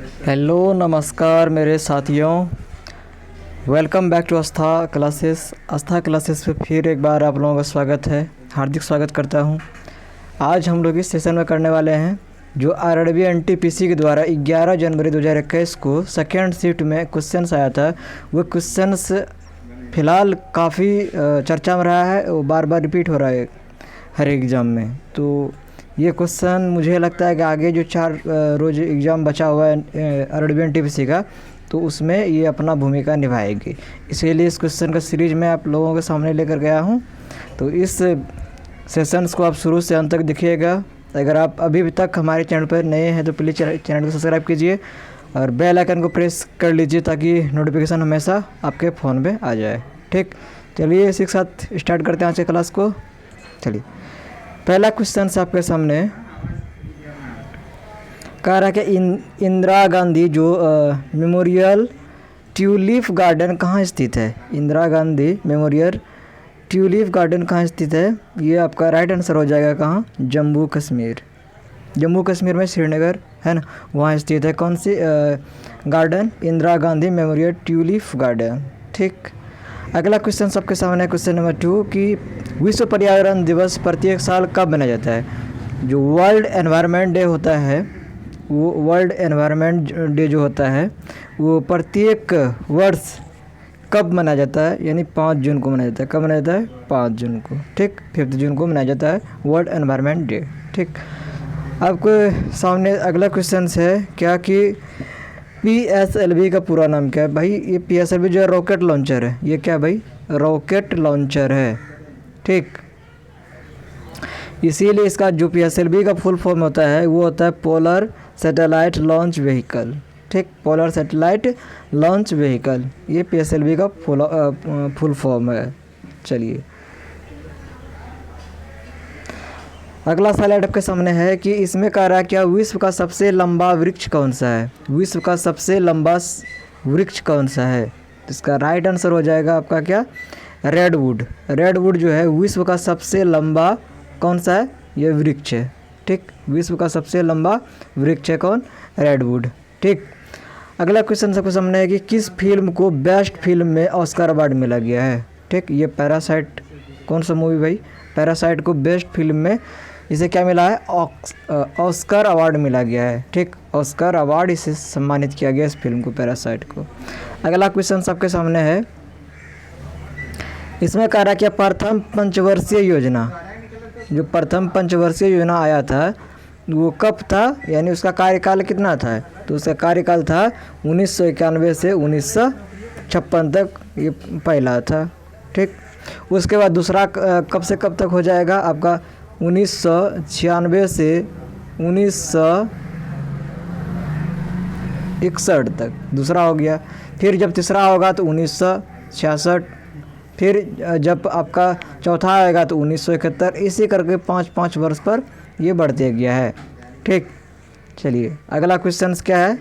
Hello नमस्कार मेरे साथियों, welcome back to Aastha classes पे फिर एक बार आप लोगों का स्वागत है। हार्दिक स्वागत करता हूं। आज हम लोग इस सेशन में करने वाले हैं जो आरआरबी एनटीपीसी के द्वारा 11 जनवरी 2021 को सेकेंड शिफ्ट में क्वेश्चंस आया था। वो क्वेश्चंस फ़िलहाल काफ़ी चर्चा में रहा है, वो बार बार रिपीट हो रहा है हर एग्ज़ाम में। तो ये क्वेश्चन मुझे लगता है कि आगे जो 4 रोज़ एग्ज़ाम बचा हुआ है आरआरबी एनटीपीसी का, तो उसमें ये अपना भूमिका निभाएगी। इसीलिए इस क्वेश्चन का सीरीज मैं आप लोगों के सामने लेकर गया हूँ। तो इस सेशंस को आप शुरू से अंत तक देखिएगा। अगर आप अभी तक हमारे चैनल पर नए हैं तो प्लीज़ चैनल को सब्सक्राइब कीजिए और बेल आइकन को प्रेस कर लीजिए ताकि नोटिफिकेशन हमेशा आपके फ़ोन पे आ जाए। ठीक, चलिए इसी के साथ स्टार्ट करते हैं आज के क्लास को। चलिए, पहला क्वेश्चन आपके सामने कह रहा है कि इंदिरा गांधी जो मेमोरियल ट्यूलिप गार्डन कहाँ स्थित है। Indira Gandhi memorial tulip garden कहाँ स्थित है? ये आपका राइट आंसर हो जाएगा कहाँ? जम्मू कश्मीर। जम्मू कश्मीर में श्रीनगर है ना, वहाँ स्थित है कौन सी garden? Indira Gandhi memorial tulip garden. ठीक, अगला क्वेश्चन सबके सामने क्वेश्चन नंबर 2 कि विश्व पर्यावरण दिवस प्रत्येक साल कब मनाया जाता है? जो वर्ल्ड एनवायरनमेंट डे होता है, वो वर्ल्ड एनवायरनमेंट डे जो होता है वो प्रत्येक वर्ष कब मनाया जाता है? यानी 5 जून को मनाया जाता है। कब मनाया जाता है? 5 जून को। ठीक, 5 जून को मनाया जाता है वर्ल्ड एनवायरनमेंट डे। ठीक, आपके सामने अगला क्वेश्चन है क्या कि PSLV का पूरा नाम क्या है? भाई ये PSLV जो है रॉकेट लॉन्चर है। ये क्या भाई? रॉकेट लॉन्चर है। ठीक, इसीलिए इसका जो PSLV का फुल फॉर्म होता है वो होता है पोलर सैटेलाइट लॉन्च व्हीकल। ठीक, पोलर सैटेलाइट लॉन्च व्हीकल, ये PSLV का फुल फॉर्म है। चलिए, अगला स्लाइड आपके सामने है कि इसमें कह रहा है क्या विश्व का सबसे लंबा वृक्ष कौन सा है? विश्व का सबसे लंबा वृक्ष कौन सा है? इसका राइट आंसर हो जाएगा आपका क्या? रेडवुड। रेडवुड जो है विश्व का सबसे लंबा कौन सा है? ये वृक्ष है। ठीक, विश्व का सबसे लंबा वृक्ष है कौन? रेडवुड। ठीक, अगला क्वेश्चन सबके सामने है कि किस फिल्म को बेस्ट फिल्म में ऑस्कर अवार्ड मिला गया है? ठीक, ये पैरासाइट कौन सा मूवी भाई? पैरासाइट को बेस्ट फिल्म में इसे क्या मिला है? ऑस्कर अवार्ड मिला गया है। ठीक, ऑस्कर अवार्ड इसे सम्मानित किया गया इस फिल्म को, पैरासाइट को। अगला क्वेश्चन सबके सामने है, इसमें कह रहा है कि प्रथम पंचवर्षीय योजना, जो प्रथम पंचवर्षीय योजना आया था वो कब था? यानी उसका कार्यकाल कितना था? तो उसका कार्यकाल था 1991 से 1956 तक, ये पहला था। ठीक, उसके बाद दूसरा कब से कब तक हो जाएगा आपका? 1996 से 1961 तक दूसरा हो गया। फिर जब तीसरा होगा तो 1966, फिर जब आपका चौथा आएगा तो 1971, इसी करके 5-5 वर्ष पर ये बढ़ते गया है। ठीक, चलिए अगला क्वेश्चन क्या है?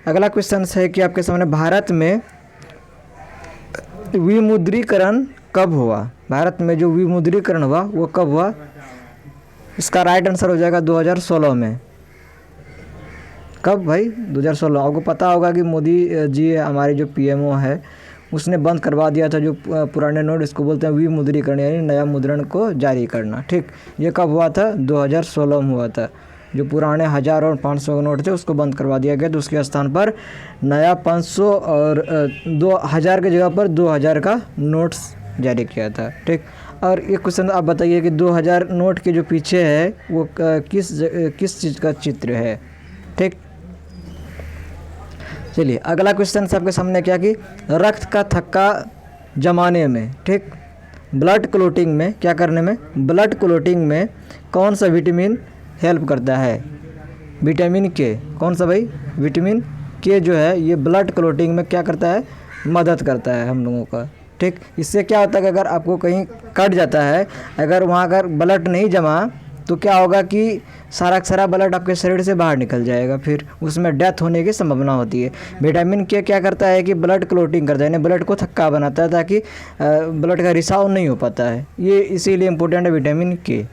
अगला क्वेश्चन है कि आपके सामने भारत में विमुद्रीकरण कब हुआ? भारत में जो विमुद्रीकरण हुआ वो कब हुआ? इसका राइट आंसर हो जाएगा 2016 में। कब भाई? 2016। आपको पता होगा कि मोदी जी हमारे जो PMO है उसने बंद करवा दिया था जो पुराने नोट, इसको बोलते हैं विमुद्रीकरण, यानी नया मुद्रण को जारी करना। ठीक, ये कब हुआ था? 2016 में हुआ था। जो पुराने 1000 और 500 के नोट थे उसको बंद करवा दिया गया, तो उसके स्थान पर नया 500 और 2000 की जगह पर 2000 का नोट्स जारी किया था। ठीक, और ये क्वेश्चन आप बताइए कि 2000 नोट के जो पीछे है वो किस चीज़ का चित्र है? ठीक, चलिए अगला क्वेश्चन आपके सामने क्या कि रक्त का थक्का जमाने में, ठीक, ब्लड क्लोटिंग में क्या करने में? ब्लड क्लोटिंग में कौन सा विटामिन हेल्प करता है? विटामिन के। कौन सा भाई? विटामिन के जो है ये ब्लड क्लोटिंग में क्या करता है? मदद करता है हम लोगों का। ठीक, इससे क्या होता है कि अगर आपको कहीं कट जाता है, अगर वहाँ अगर ब्लड नहीं जमा तो क्या होगा कि सारा का सारा ब्लड आपके शरीर से बाहर निकल जाएगा, फिर उसमें डेथ होने की संभावना होती है। विटामिन के क्या करता है कि ब्लड क्लोटिंग करता है, यानी ब्लड को थक्का बनाता है ताकि ब्लड का रिसाव नहीं हो पाता है। ये इसीलिए इम्पोर्टेंट है विटामिन के।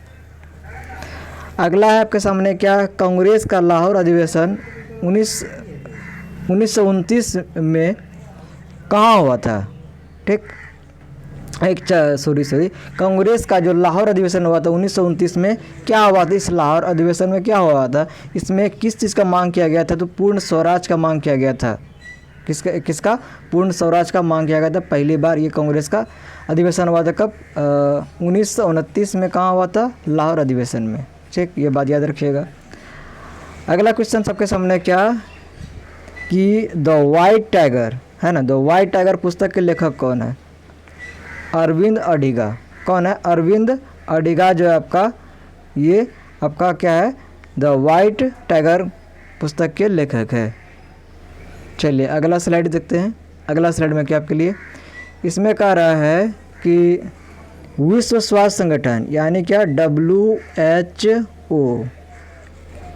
अगला है आपके सामने क्या? कांग्रेस का लाहौर अधिवेशन 1929 में कहाँ हुआ था? ठीक, सॉरी कांग्रेस का जो लाहौर अधिवेशन हुआ था 1929 में, क्या हुआ था इस लाहौर अधिवेशन में? क्या हुआ था इसमें? किस चीज़ का मांग किया गया था? तो पूर्ण स्वराज का मांग किया गया था। किसका? पूर्ण स्वराज का मांग किया गया था। पहली बार ये कांग्रेस का अधिवेशन हुआ था कब? 1929 में। कहाँ हुआ था? लाहौर अधिवेशन में। ठीक, ये बात याद रखिएगा। अगला क्वेश्चन सबके सामने क्या कि द वाइट टाइगर है ना, द वाइट टाइगर पुस्तक के लेखक कौन है? अरविंद अडिगा। कौन है? अरविंद अडिगा जो है आपका, ये आपका क्या है? द वाइट टाइगर पुस्तक के लेखक है। चलिए अगला स्लाइड देखते हैं। अगला स्लाइड में क्या आपके लिए इसमें कह रहा है कि विश्व स्वास्थ्य संगठन यानी क्या WHO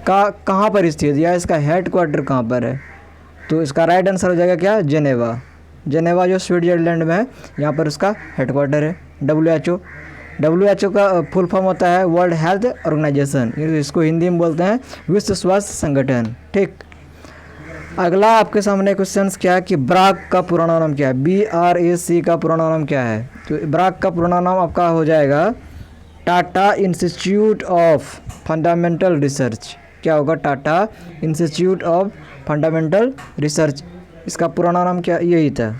का कहाँ पर स्थित या इसका हेड क्वार्टर कहाँ पर है? तो इसका राइट आंसर हो जाएगा क्या? जेनेवा। जेनेवा जो स्विट्जरलैंड में है, यहाँ पर उसका हेडक्वार्टर है। WHO का फुल फॉर्म होता है वर्ल्ड हेल्थ ऑर्गेनाइजेशन, इसको हिंदी में बोलते हैं विश्व स्वास्थ्य संगठन। ठीक, अगला आपके सामने क्वेश्चन क्या है कि ब्राक का पुराना नाम क्या है? BRAC का पुराना नाम क्या है? तो ब्राक का पुराना नाम आपका हो जाएगा Tata institute of fundamental research. क्या होगा? Tata institute of fundamental research. इसका पुराना नाम क्या? यही था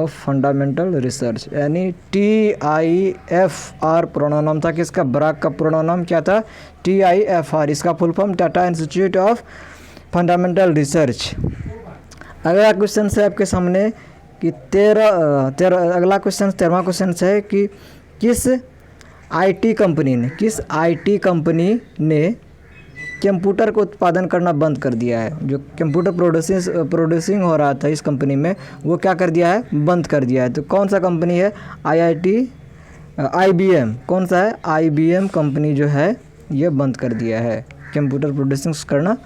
फंडामेंटल रिसर्च, यानी TIFR पुराना नाम था। किसका? ब्राक का पुराना नाम क्या था? TIFR। इसका full form Tata institute of fundamental research. अगला क्वेश्चन है आपके सामने कि अगला क्वेश्चन 13वां क्वेश्चन है कि किस IT कंपनी ने कंप्यूटर को उत्पादन करना बंद कर दिया है? जो कंप्यूटर प्रोड्यूसिंग हो रहा था इस कंपनी में, वो क्या कर दिया है? बंद कर दिया है। तो कौन सा कंपनी है? IBM। कौन सा है? IBM कंपनी जो है ये बंद कर दिया है, कंप्यूटर प्रोड्यूसिंग करना,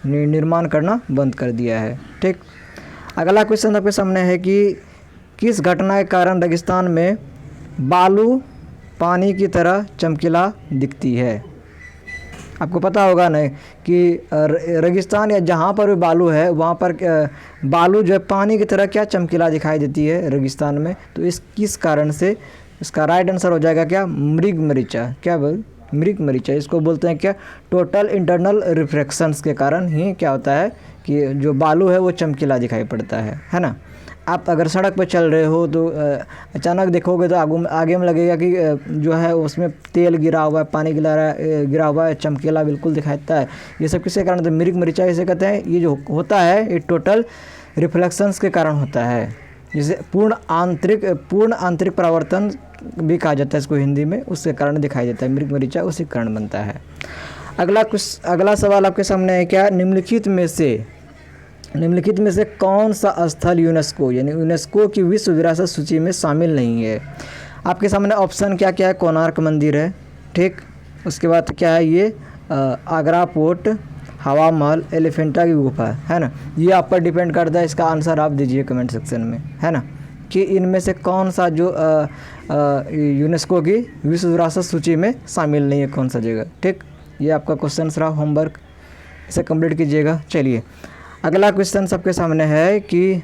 निर्माण करना बंद कर दिया है। ठीक, अगला क्वेश्चन आपके सामने है कि किस घटना के कारण रेगिस्तान में बालू पानी की तरह चमकीला दिखती है? आपको पता होगा ना कि रेगिस्तान या जहाँ पर भी बालू है वहाँ पर बालू जो है पानी की तरह क्या चमकीला दिखाई देती है रेगिस्तान में। तो इस किस कारण से? इसका राइट आंसर हो जाएगा क्या? मृग मरीचा। क्या बोल? मृग मरीचा। इसको बोलते हैं क्या? टोटल इंटरनल रिफ्रैक्शंस के कारण ही क्या होता है कि जो बालू है वो चमकीला दिखाई पड़ता है ना। आप अगर सड़क पर चल रहे हो तो अचानक देखोगे तो आगे में लगेगा कि जो है उसमें तेल गिरा हुआ है, पानी गिरा हुआ है, चमकीला बिल्कुल दिखाता है। ये सब किसके कारण? तो मृग मरीचा इसे कहते हैं। ये जो होता है ये टोटल रिफ्लेक्शंस के कारण होता है, जिसे पूर्ण आंतरिक परावर्तन भी कहा जाता है इसको हिंदी में, उसके कारण दिखाई देता है। मृग मरीचा उसी कारण बनता है। अगला सवाल आपके सामने है क्या? निम्नलिखित में से कौन सा स्थल यूनेस्को यानी यूनेस्को की विश्व विरासत सूची में शामिल नहीं है? आपके सामने ऑप्शन क्या क्या है? कोणार्क मंदिर है। ठीक, उसके बाद क्या है? ये आगरा फोर्ट, हवा महल, एलिफेंटा की गुफा है ना। ये आप पर डिपेंड करता है। इसका आंसर आप दीजिए कमेंट सेक्शन में, है ना, कि इनमें से कौन सा जो यूनेस्को की विश्व विरासत सूची में शामिल नहीं है, कौन सा जगह। ठीक, ये आपका क्वेश्चन रहा, होमवर्क इसे कंप्लीट कीजिएगा। चलिए अगला क्वेश्चन सबके सामने है कि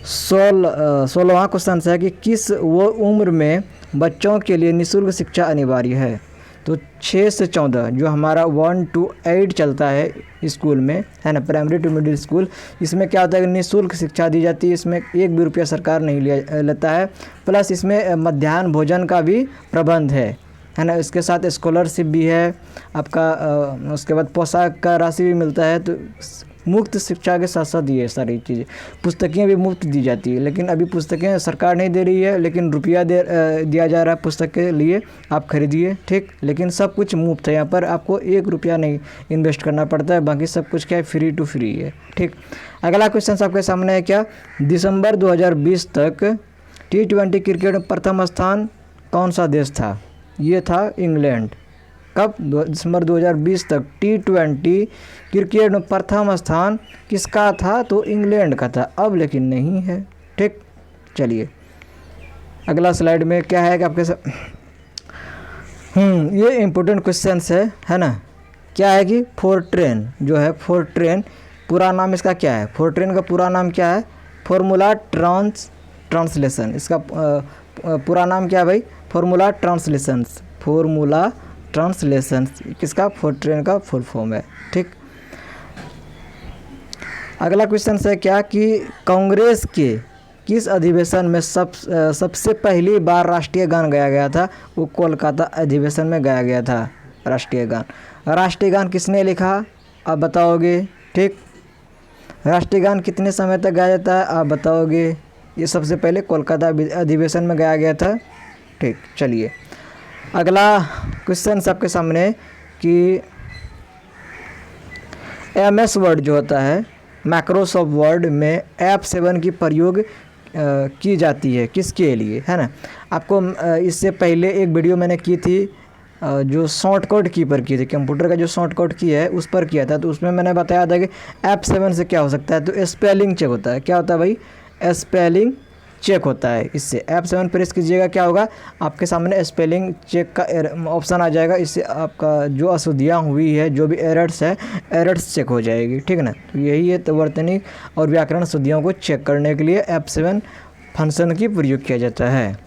16वां क्वेश्चन है कि किस वो उम्र में बच्चों के लिए निःशुल्क शिक्षा अनिवार्य है? तो 6 से 14 जो हमारा 1 to 8 चलता है स्कूल में, है ना, प्राइमरी टू मिडिल स्कूल, इसमें क्या होता है कि निःशुल्क शिक्षा दी जाती है। इसमें 1 भी रुपया सरकार नहीं लेता है, प्लस इसमें मध्याह्न भोजन का भी प्रबंध है ना। इसके साथ स्कॉलरशिप भी है आपका, उसके बाद पोशाक का राशि भी मिलता है। तो मुफ्त शिक्षा के साथ साथ ये सारी चीज़ें, पुस्तकें भी मुफ्त दी जाती है। लेकिन अभी पुस्तकें सरकार नहीं दे रही है, लेकिन रुपया दिया जा रहा है पुस्तक के लिए, आप खरीदिए। ठीक, लेकिन सब कुछ मुफ्त है, यहाँ पर आपको 1 रुपया नहीं इन्वेस्ट करना पड़ता है, बाकी सब कुछ क्या है? फ्री टू फ्री है। ठीक, अगला क्वेश्चन आपके सामने है क्या? दिसंबर 2020 तक T20 क्रिकेट में प्रथम स्थान कौन सा देश था? ये था इंग्लैंड। कब? दिसंबर 2020 तक T20 क्रिकेट में प्रथम स्थान किसका था? तो इंग्लैंड का था। अब लेकिन नहीं है। ठीक, चलिए अगला स्लाइड में क्या है कि आपके साथ ये इम्पोर्टेंट क्वेश्चन है ना। क्या है कि फोर्ट्रेन जो है, फोर्ट्रेन पूरा नाम इसका क्या है, फोर्ट्रेन का पूरा नाम क्या है, फॉर्मूला ट्रांसलेशन। इसका पूरा नाम क्या है भाई, फॉर्मूला ट्रांसलेशंस, फॉर्मूला ट्रांसलेशंस किसका, फोर्ट्रेन का फुल फॉर्म है। ठीक, अगला क्वेश्चन है क्या कि कांग्रेस के किस अधिवेशन में सबसे पहली बार राष्ट्रीय गान गाया गया था। वो कोलकाता अधिवेशन में गाया गया था राष्ट्रीय गान। राष्ट्रीय गान किसने लिखा, आप बताओगे। ठीक, राष्ट्रीय गान कितने समय तक गाया जाता है, आप बताओगे। ये सबसे पहले कोलकाता अधिवेशन में गाया गया था। ठीक, चलिए अगला क्वेश्चन सबके सामने कि MS वर्ड जो होता है, माइक्रोसॉफ्ट वर्ड में F7 की प्रयोग की जाती है किसके लिए, है ना। आपको इससे पहले एक वीडियो मैंने की थी जो शॉर्टकट की पर की थी, कंप्यूटर का जो शॉर्टकट की है उस पर किया था। तो उसमें मैंने बताया था कि F7 से क्या हो सकता है, तो स्पेलिंग चेक होता है। क्या होता है भाई, स्पेलिंग चेक होता है। इससे F7 प्रेस कीजिएगा, क्या होगा, आपके सामने स्पेलिंग चेक का ऑप्शन आ जाएगा। इससे आपका जो अशुद्धियाँ हुई है, जो भी एरर्स है, एरर्स चेक हो जाएगी। ठीक है ना। तो यही है, तो वर्तनी और व्याकरण शुद्धियों को चेक करने के लिए F7 फंक्शन की प्रयोग किया जाता है।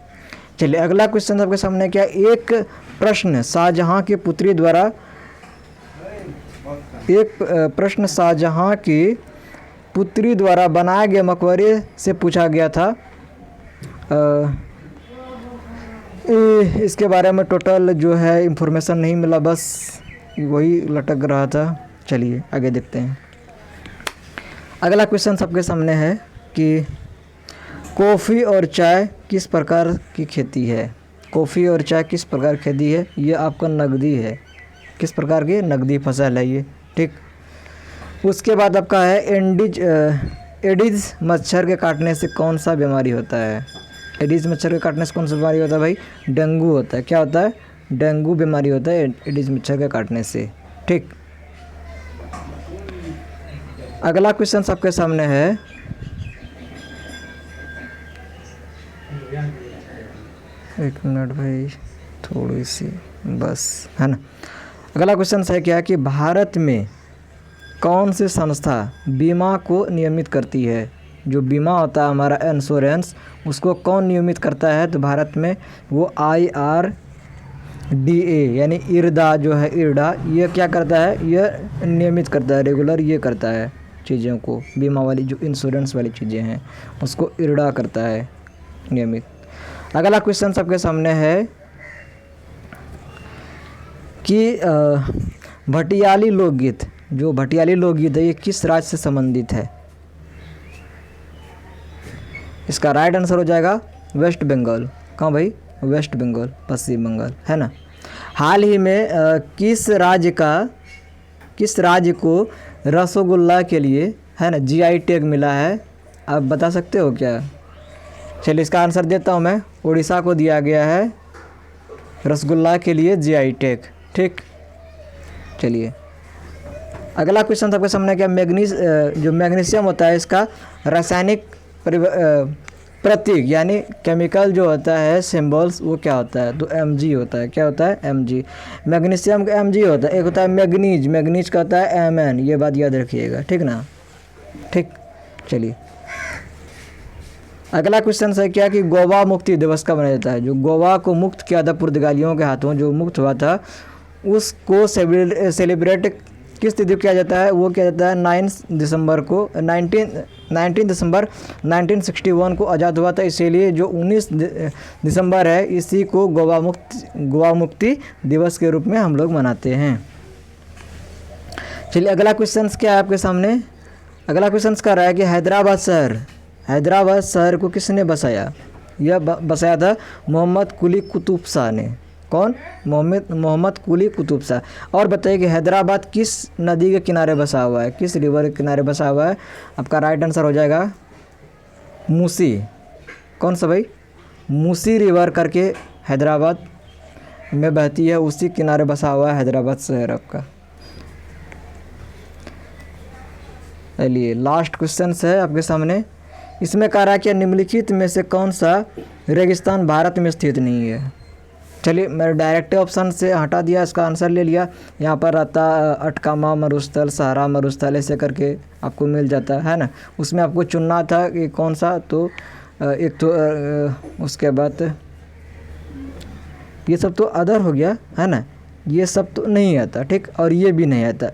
चलिए अगला क्वेश्चन आपके सामने क्या, एक प्रश्न शाहजहाँ की पुत्री द्वारा, एक प्रश्न शाहजहाँ की पुत्री द्वारा बनाए गए मकबरे से पूछा गया था। इसके बारे में टोटल जो है इंफॉर्मेशन नहीं मिला, बस वही लटक रहा था। चलिए आगे देखते हैं। अगला क्वेश्चन सबके सामने है कि कॉफ़ी और चाय किस प्रकार की खेती है। कॉफ़ी और चाय किस प्रकार की खेती है, ये आपका नकदी है, किस प्रकार की नकदी फसल है ये। ठीक, उसके बाद आपका है एडिज मच्छर के काटने से कौन सा बीमारी होता है। एडिज मच्छर के काटने से कौन सा बीमारी होता है भाई, डेंगू होता है। क्या होता है, डेंगू बीमारी होता है एडिज मच्छर के काटने से। ठीक, अगला क्वेश्चन सबके सामने है, एक मिनट भाई, थोड़ी सी बस, है ना। अगला क्वेश्चन है क्या कि भारत में कौन सी संस्था बीमा को नियमित करती है। जो बीमा होता है हमारा इंश्योरेंस, उसको कौन नियमित करता है, तो भारत में वो IRDA यानी इरडा जो है, इरडा, ये क्या करता है, ये नियमित करता है, रेगुलर ये करता है चीज़ों को, बीमा वाली जो इंश्योरेंस वाली चीज़ें हैं उसको इरडा करता है नियमित। अगला क्वेश्चन सबके सामने है कि भटियाली लोकगीत, जो भटियाली लोकगीत है ये किस राज्य से संबंधित है। इसका राइट आंसर हो जाएगा वेस्ट बंगाल। कहाँ भाई, वेस्ट बंगाल, पश्चिम बंगाल, है ना। हाल ही में किस राज्य को रसगुल्ला के लिए, है ना, GI टैग मिला है, आप बता सकते हो क्या। चलिए इसका आंसर देता हूँ मैं, उड़ीसा को दिया गया है रसगुल्ला के लिए GI टैग। ठीक, चलिए अगला क्वेश्चन सबके सामने क्या, जो मैग्नीशियम होता है इसका रासायनिक प्रतीक यानी केमिकल जो होता है सिंबल्स, वो क्या होता है, तो Mg होता है। क्या होता है, Mg। मैग्नीशियम का Mg होता है। एक होता है मैग्नीज, मैग्नीज का होता है Mn, ये बात याद रखिएगा। ठीक ना। ठीक, चलिए अगला क्वेश्चन है क्या कि गोवा मुक्ति दिवस कब मनाया जाता है। जो गोवा को मुक्त किया था पुर्तगालियों के हाथों, जो मुक्त हुआ था, उसको सेलिब्रेट किस तिथि किया जाता है, वो किया जाता है 9 दिसंबर को। 19 दिसंबर 1961 को आज़ाद हुआ था, इसीलिए जो 19 दिसंबर है इसी को गोवा मुक्ति दिवस के रूप में हम लोग मनाते हैं। चलिए अगला क्वेश्चन क्या है आपके सामने। अगला क्वेश्चन कर रहा है कि हैदराबाद शहर को किसने बसाया। यह बसाया था मोहम्मद कुली कुतुब शाह ने। कौन, मोहम्मद कुली कुतुब शाह। और बताइए कि हैदराबाद किस नदी के किनारे बसा हुआ है, किस रिवर के किनारे बसा हुआ है। आपका राइट आंसर हो जाएगा मूसी। कौन सा भाई, मूसी रिवर करके हैदराबाद में बहती है, उसी किनारे बसा हुआ है हैदराबाद शहर आपका। चलिए लास्ट क्वेश्चन है आपके सामने। इसमें कह रहा है कि निम्नलिखित में से कौन सा रेगिस्तान भारत में स्थित नहीं है। चलिए मैंने डायरेक्ट ऑप्शन से हटा दिया, इसका आंसर ले लिया। यहाँ पर रहता अटकामा मरुस्थल, सहारा मरुस्थल, ऐसे करके आपको मिल जाता है ना। उसमें आपको चुनना था कि कौन सा, तो एक तो उसके बाद ये सब तो अदर हो गया है ना, ये सब तो नहीं आता, ठीक, और ये भी नहीं आता।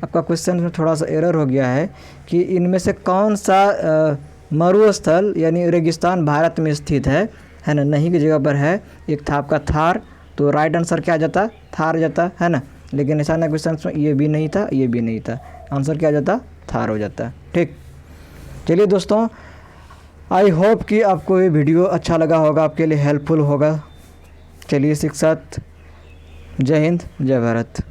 आपका क्वेश्चन में थोड़ा सा एरर हो गया है कि इनमें से कौन सा मरुस्थल यानी रेगिस्तान भारत में स्थित है ना, नहीं की जगह पर है। एक था आपका थार, तो राइट आंसर क्या आ जाता, थार जाता है ना। लेकिन ऐसा ना क्वेश्चन में ये भी नहीं था, ये भी नहीं था, आंसर क्या आ जाता, थार हो जाता, ठीक। चलिए दोस्तों, आई होप कि आपको ये वीडियो अच्छा लगा होगा, आपके लिए हेल्पफुल होगा। चलिए इसी के साथ जय हिंद, जय भारत।